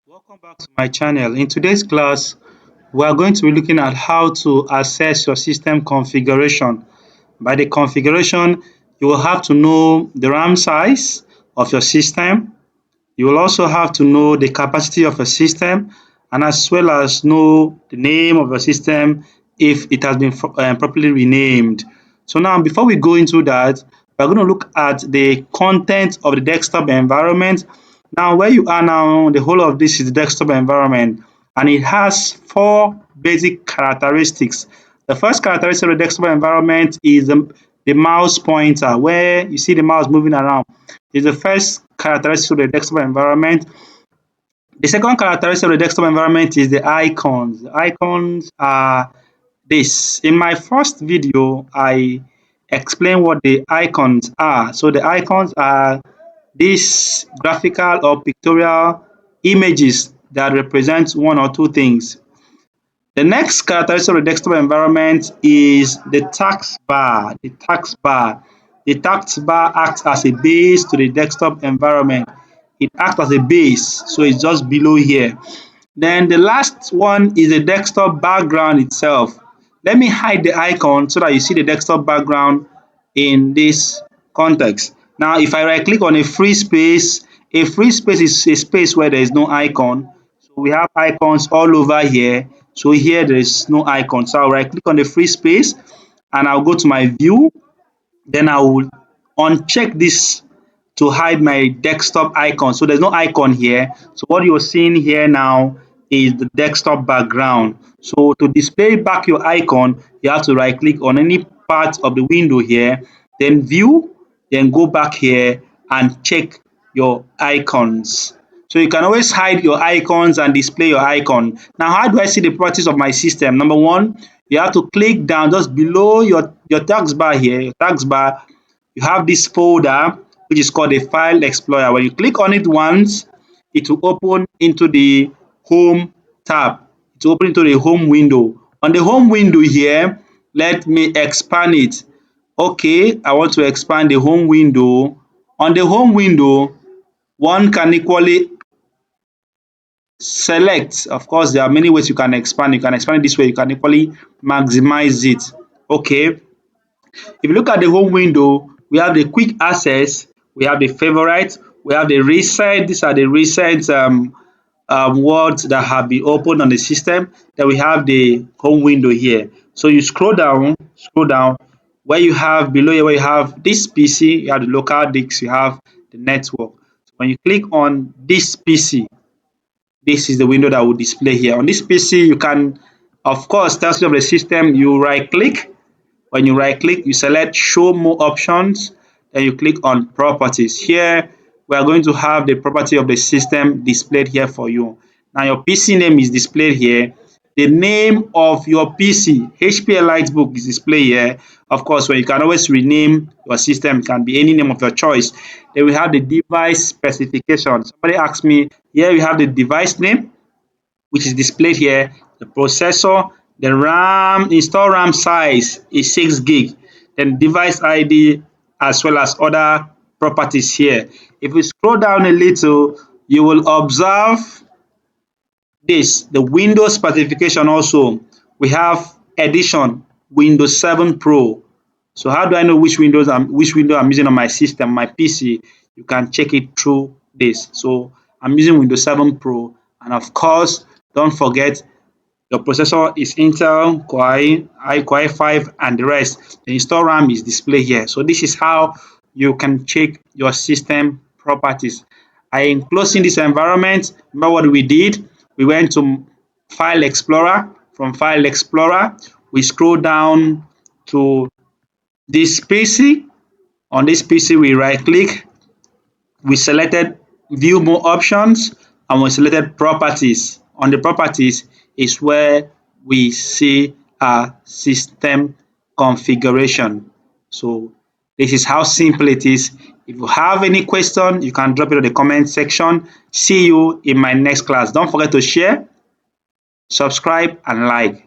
Welcome back to my channel. In today's class, we are going to be looking at how to access your system configuration. By the configuration, you will have to know the RAM size of your system. You will also have to know the capacity of your system and as well as know the name of your system if it has been properly renamed. So now before we go into that, we're going to look at the content of the desktop environment. Now where you are now, the whole of this is the desktop environment and it has four basic characteristics. The first characteristic of the desktop environment is the mouse pointer, where you see the mouse moving around. Is the first characteristic of the desktop environment. The second characteristic of the desktop environment is the icons. The icons are this. In my first video, I explained what the icons are. So the icons are these graphical or pictorial images that represent one or two things. The next characteristic of the desktop environment is the taskbar. The taskbar. The taskbar acts as a base to the desktop environment. It acts as a base, so it's just below here. Then the last one is the desktop background itself. Let me hide the icon so that you see the desktop background in this context. Now, if I right click on a free space is a space where there is no icon. So we have icons all over here. So here there is no icon. So I'll right click on the free space and I'll go to my view. Then I will uncheck this to hide my desktop icon. So there's no icon here. So what you're seeing here now is the desktop background. So to display back your icon, you have to right click on any part of the window here, then view, then go back here and check your icons. So you can always hide your icons and display your icon. Now, how do I see the properties of my system? Number one, you have to click down just below your taskbar here, your taskbar. You have this folder which is called the File Explorer. When you click on it once, it will open into the Home tab. It will open into the Home window. On the Home window here, let me expand it. Okay, I want to expand the Home window. On the Home window, one can equally select. Of course, there are many ways you can expand. You can expand it this way. You can equally maximize it. Okay. If you look at the home window, we have the quick access, we have the favorite, we have the recent. These are the recent words that have been opened on the system. Then we have the home window here. So you scroll down, where you have below here, where you have this PC, you have the local disk, you have the network. So when you click on this PC, this is the window that will display here. On this PC, you can, of course, tell of the system, you right click. When you right click, you select show more options, then you click on properties. Here, we are going to have the property of the system displayed here for you. Now your PC name is displayed here. The name of your PC, HP EliteBook, is displayed here. Of course, when you can always rename your system, it can be any name of your choice. Then we have the device specification. Somebody asked me, here we have the device name, which is displayed here, the processor, the RAM, install RAM size is 6 gig, then device ID as well as other properties here. If we scroll down a little, you will observe this, the Windows specification also. We have edition, Windows 7 Pro. So how do I know which window I'm using on my system, my PC? You can check it through this. So I'm using Windows 7 Pro, and of course, don't forget your processor is Intel Core i5 and the rest. The install RAM is displayed here. So this is how you can check your system properties. I am closing this environment. Remember what we did? We went to File Explorer. From File Explorer, we scroll down to this PC. On this PC, we right click. We selected view more options and we selected properties. On the properties is where we see our system configuration. So this is how simple it is. If you have any question, you can drop it in the comment section. See you in my next class. Don't forget to share, subscribe and like.